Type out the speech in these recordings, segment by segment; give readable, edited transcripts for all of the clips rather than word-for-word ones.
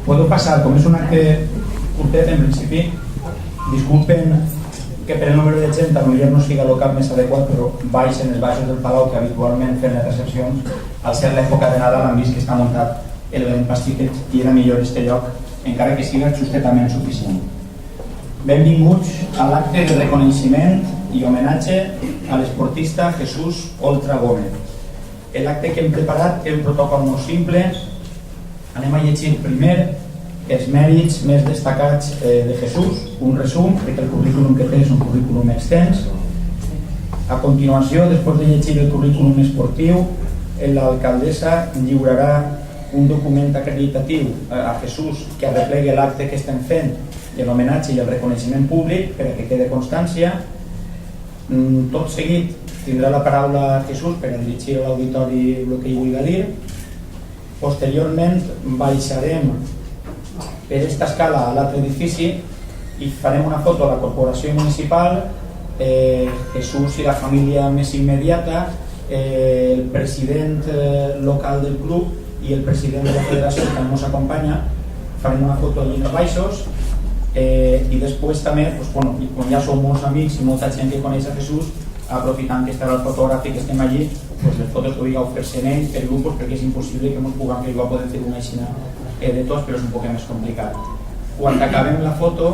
Puedo passar, com és un acte curtet en principi, disculpen que per el número de gent potser no sigui el local més adequat, però baix en els baixos del Palau, que habitualment fem les recepcions, al ser l'època de Nadal han vist que està muntat el Belén Pastíquet i era millor este lloc, encara que siga justetament suficient. Benvinguts a l'acte de reconeixement i homenatge a l'esportista Jesús Oltra Gómez. L'acte que hem preparat és un protocol molt simple. Anem a llegir primer els mèrits més destacats de Jesús, un resum, perquè el currículum que té és un currículum extens. A continuació, després de llegir el currículum esportiu, l'alcaldessa lliurarà un document acreditatiu a Jesús que arreplegui l'acte que estem fent de l'homenatge i el reconeixement públic per a que quede constància. Tot seguit tindrà la paraula Jesús per a dirigir a l'auditori el que hi vulgui dir. Posteriorment baixarem per aquesta escala a l'altre edifici i farem una foto a la corporació municipal, Jesús i la família més immediata, el president local del club i el president de la federació que ens acompanya. Farem una foto allí en els baixos i després també, com ja som molts amics i molta gent que coneix a Jesús, aprofitant que estarà el fotògraf i que estem allí, les fotos que vulgueu fer-se en ell per grup, perquè és impossible que ens puguem fer, igual podem fer una aixina de tots, però és un poc més complicat. Quan acabem la foto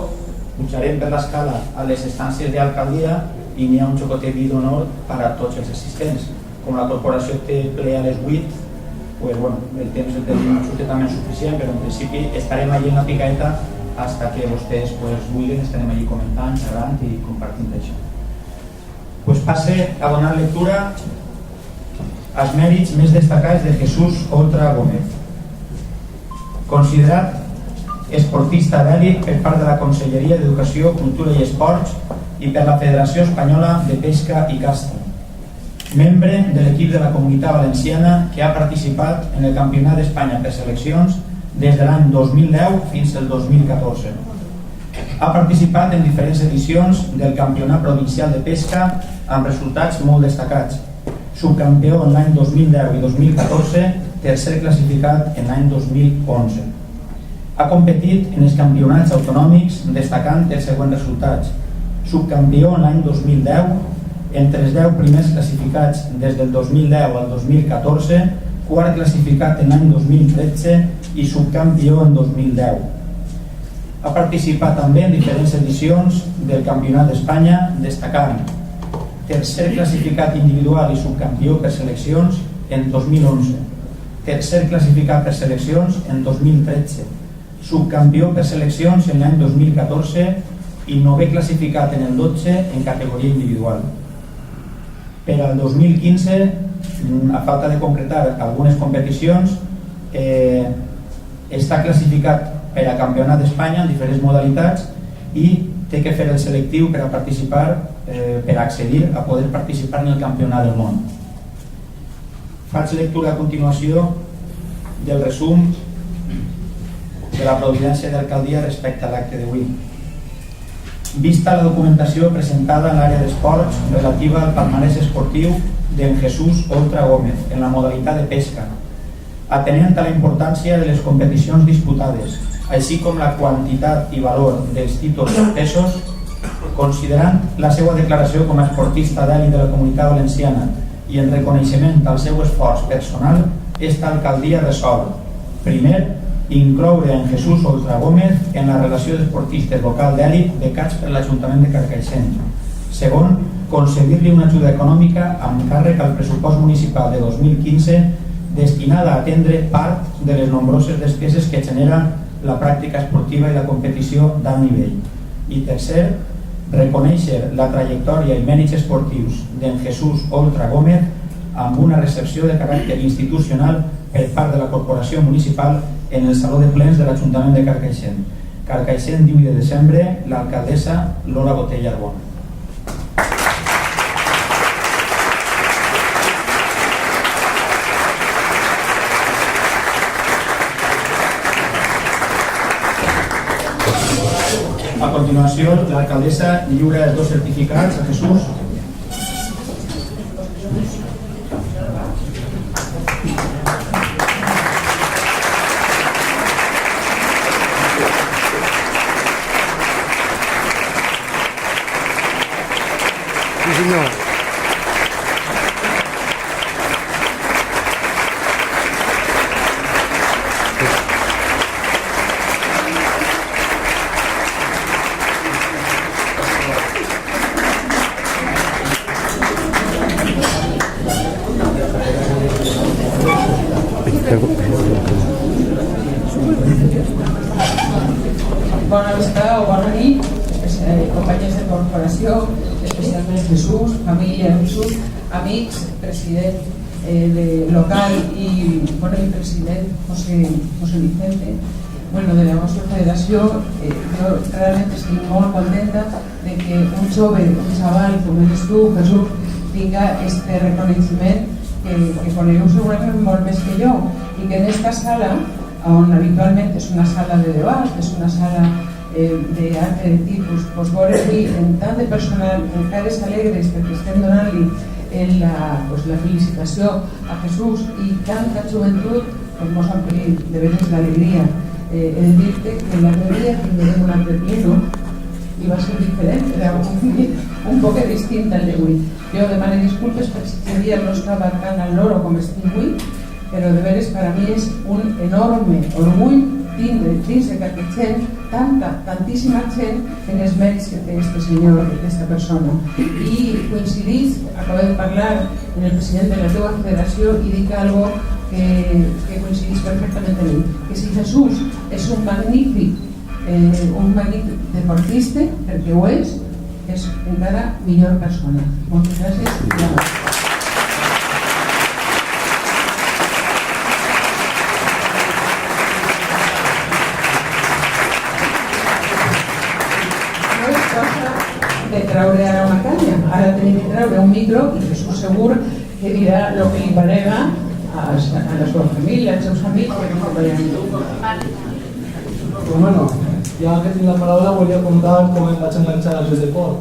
pujarem per l'escala a les estàncies d'alcaldia i n'hi ha un xocotet d'honor per a tots els assistents. Com la corporació té ple a les 8, el temps el tenim absolutament suficient, però en principi estarem allí en la picaeta fins que vostès vulguin, estarem allí comentant, xerrant i compartint això. Passe a donar lectura als mèrits més destacats de Jesús Oltra Gómez. Considerat esportista d'èlit per part de la Conselleria d'Educació, Cultura i Esports i per la Federació Espanyola de Pesca i Casta. Membre de l'equip de la Comunitat Valenciana que ha participat en el Campionat d'Espanya per seleccions des de l'any 2010 fins al 2014. Ha participat en diferents edicions del Campionat Provincial de Pesca amb resultats molt destacats. Subcampió en l'any 2010 i 2014, tercer classificat en l'any 2011. Ha competit en els campionats autonòmics destacant els següents resultats. Subcampió en l'any 2010, entre els 10 primers classificats des del 2010 al 2014, quart classificat en l'any 2013 i subcampió en 2010. Ha participat també en diferents edicions del Campionat d'Espanya, destacant tercer classificat individual i subcampió per seleccions en 2011, tercer classificat per seleccions en 2013, subcampió per seleccions en l'any 2014 i novè classificat en el 12 en categoria individual. Per al 2015, a falta de concretar algunes competicions, està classificat per a Campionat d'Espanya en diferents modalitats i té que fer el selectiu per a participar, per a accedir a poder participar en el Campionat del món. Faig lectura a continuació del resum de la Providència d'Alcaldia respecte a l'acte d'avui. Vista la documentació presentada en l'àrea d'esports relativa al palmarès esportiu d'en Jesús Oltra Gómez en la modalitat de pesca, atenent a la importància de les competicions disputades, així com la quantitat i valor dels títols obtesos, considerant la seva declaració com a esportista d'èlit de la Comunitat Valenciana i en reconeixement al seu esforç personal, esta alcaldia resol, primer, incloure en Jesús Oltra Gómez en la relació d'esportistes local d'èlit becats per l'Ajuntament de Carcaixent. Segon, concedir-li una ajuda econòmica amb càrrec al pressupost municipal de 2015 destinada a atendre part de les nombroses despeses que genera la pràctica esportiva i la competició d'alt nivell. I tercer, reconèixer la trajectòria i mèrits esportius d'en Jesús Oltra Gómez amb una recepció de caràcter institucional per part de la Corporació Municipal en el Saló de Plens de l'Ajuntament de Carcaixent. Carcaixent, 18 de desembre, l'alcaldessa Lola Botella Arbona. A continuació, l'alcaldessa lliura els dos certificats a Jesús. senyor. Bona vesprada o bona nit, companys de corporació, especialment Jesús, família Jesús, amics, president local i president José Vicente, de la nostra federació. Jo realment estic molt contenta de que un jove, un xaval com eres tu, Jesús, tinga este reconeixement que coneixeu segurament molt més que jo, i que en esta sala, on habitualment és una sala de debat, és una sala d'art de tipus, doncs veure avui en tant de personal, en cares alegres, perquè estem donant-li la felicitació a Jesús i tanta joventut, doncs mos ompli de veres d'alegria. He de dir-te que l'altre dia tindrem un altre pleno i va ser diferent, era un poc distint al d'avui. Jo demano disculpes perquè aquest dia no estava tan al loro com estic avui, però de veres per a mi és un enorme orgull tindre dins d'aquesta gent tantíssima gent en els mèrits que té este senyor, aquesta persona. I coincidís, acabo de parlar amb el president de la teva federació i dic algo que coincidís perfectament amb ell, que si Jesús és un magnífic deportista, perquè ho és encara millor persona. Moltes gràcies i gràcies. De traure ara una canya, ara tenim que traure un micro i Jesús segur que dirà el que li parega a la seva família, als seus amics que no paregen. Bueno, ja que tinc la paraula volia contar com em vaig enganxar al esport.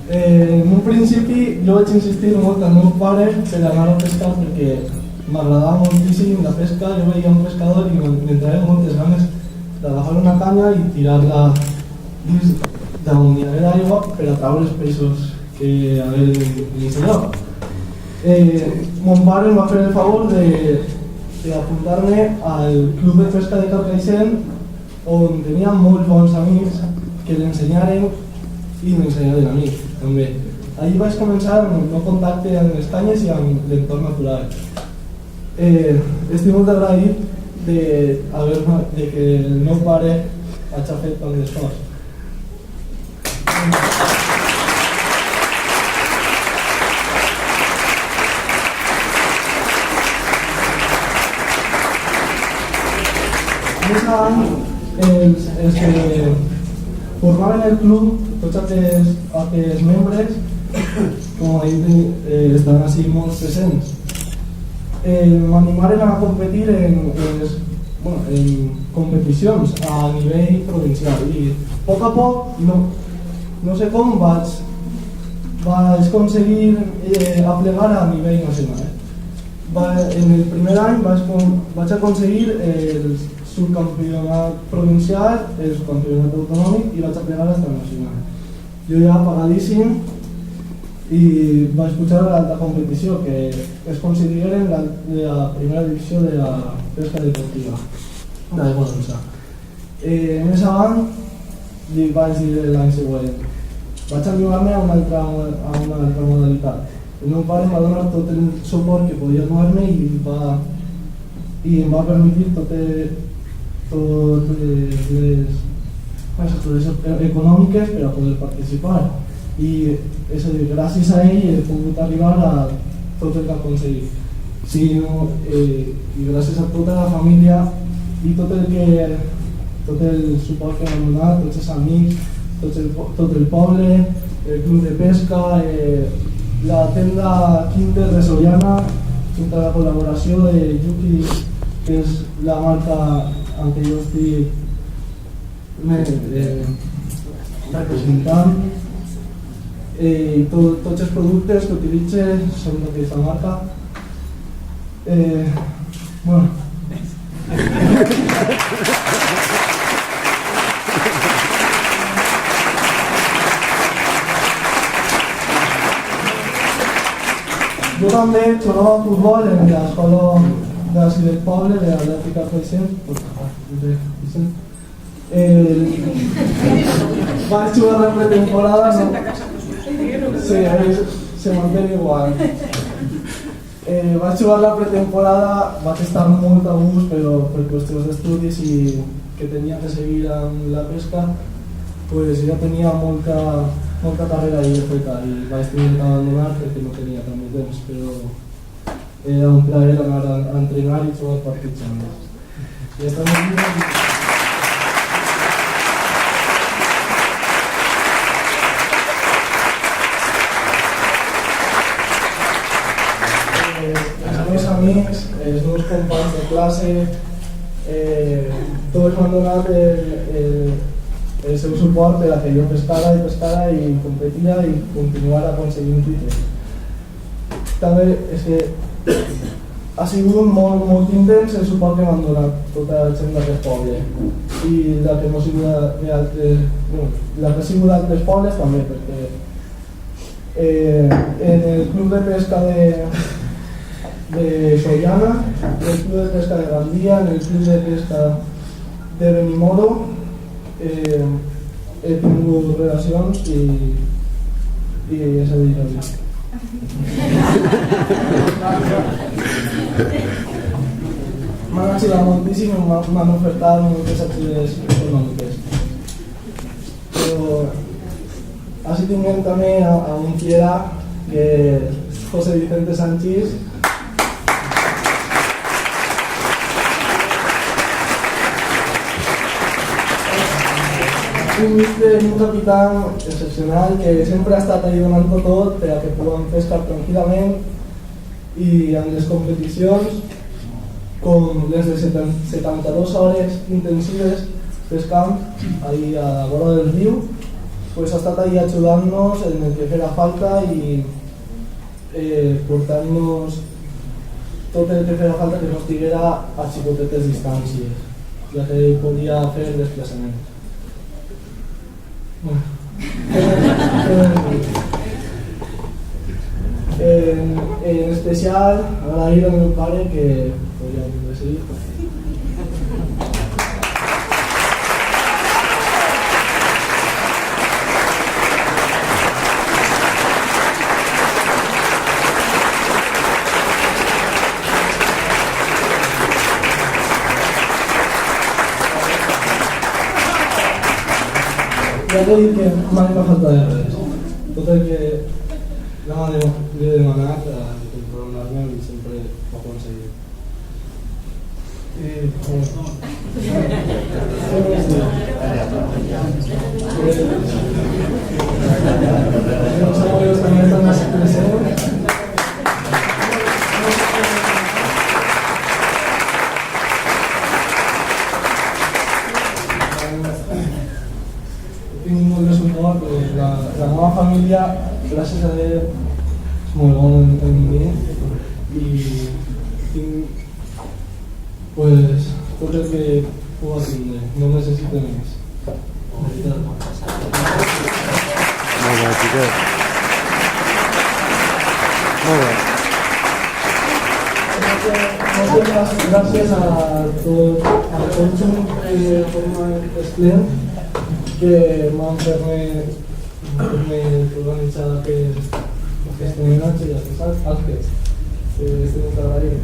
En un principi jo vaig insistir molt al meu pare per anar a pescar perquè m'agradava moltíssim la pesca, jo veia un pescador i m'entrava moltes ganes d'agafar una canya i tirar-la dins d'un diaret d'aigua per atraure els peixos que havia l'ensenyat. Mon pare em va fer el favor d'apuntar-me al club de pesca de Carcaixent, on tenia molts bons amics que l'ensenyaren i m'ensenyaren a mi també. Allí vaig començar amb el meu contacte amb les canyes i amb l'entorn natural. Estic molt agraït de que el meu pare hagi fet tant d'esforç. Més avant, els que formaven el club, tots aquests membres, com he dit, estan així molt presents. M'animaren a competir en competicions a nivell provincial i a poc, no sé com, vaig aconseguir aplegar a nivell nacional. En el primer any vaig aconseguir el subcampionat provincial, el subcampionat autonòmic i vaig aplegar hasta el nacional. Jo ja pagadíssim i vaig pujar a l'alta competició, que es consideren la primera divisió de la pesca deportiva d'aigua dolça. Més avant li vaig dir l'any següent, vaig animar-me a una altra modalitat. El meu pare em va donar tot el suport que podia donar-me i em va permetir totes les econòmiques per a poder participar. I és a dir, gràcies a ell he pogut arribar a tot el que he aconseguit. I gràcies a tota la família i tot el suport que m'han donat, tots els amics, tot el poble, el club de pesca, la tenda Quinter de Soriana, junto a la col·laboració de Yuki, que és la marca en què jo estic representant, i tots els productes que utilitze són d'aquesta marca. Bueno. també jugava a futbol en l'escola de la ciutat del poble, de l'Atlètica Vicent. Vaig jugar la pretemporada, sí, se mantén igual. Vaig jugar la pretemporada, vaig estar molt a gust, però per qüestions d'estudis i que tenia que seguir amb la pesca, pues ja tenia molta carrera ahí feta i vaig tenir que abandonar perquè no tenia tant de temps, però era un plaer anar a entrenar i jugar partits amb ells. I estem aquí. Els meus amics, els meus companys de classe, tots m'han donat el seu suport per a que jo pescara i competia i continuar aconseguint títols. També és que ha sigut molt intens el suport que m'han donat tota la gent d'aquest poble i la que ha sigut d'altres pobles també, perquè en el club de pesca de Sollana, en el club de pesca de Gandia, en el club de pesca de Benimoro he tingut relacions i és a dir, m'han ajudat moltíssim i m'han ofertat moltes ajudes econòmiques, però així tinguem també a un fiera que és José Vicente Sánchez, un capitán excepcional que sempre ha estat ahí donant-ho tot per a que puguem pescar tranquil·lament i en les competicions com les de 72 hores intensives pescant ahí a la vora del riu, pues ha estat ahí ajudant-nos en el que fera falta i portant-nos tot el que fera falta que no estiguera a xicotetes distàncies, ja que podia fer desplaçaments. En especial agrair al meu pare que podria decidir. Ja t'he dit que mai m'ha faltat de res. Tot el que li he demanat a controlar-me i sempre ho ha aconseguit. Tinc molt de suport, la meva família, gràcies a Déu, és molt bon en mi i tinc pues, tot el que puc tindre, no necessito més. Molt bé, xiquet. Molt bé. Gràcies a tots que formen aquest ple que m'han permès organitzar aquest homenatge i aquests actes que estem treballant.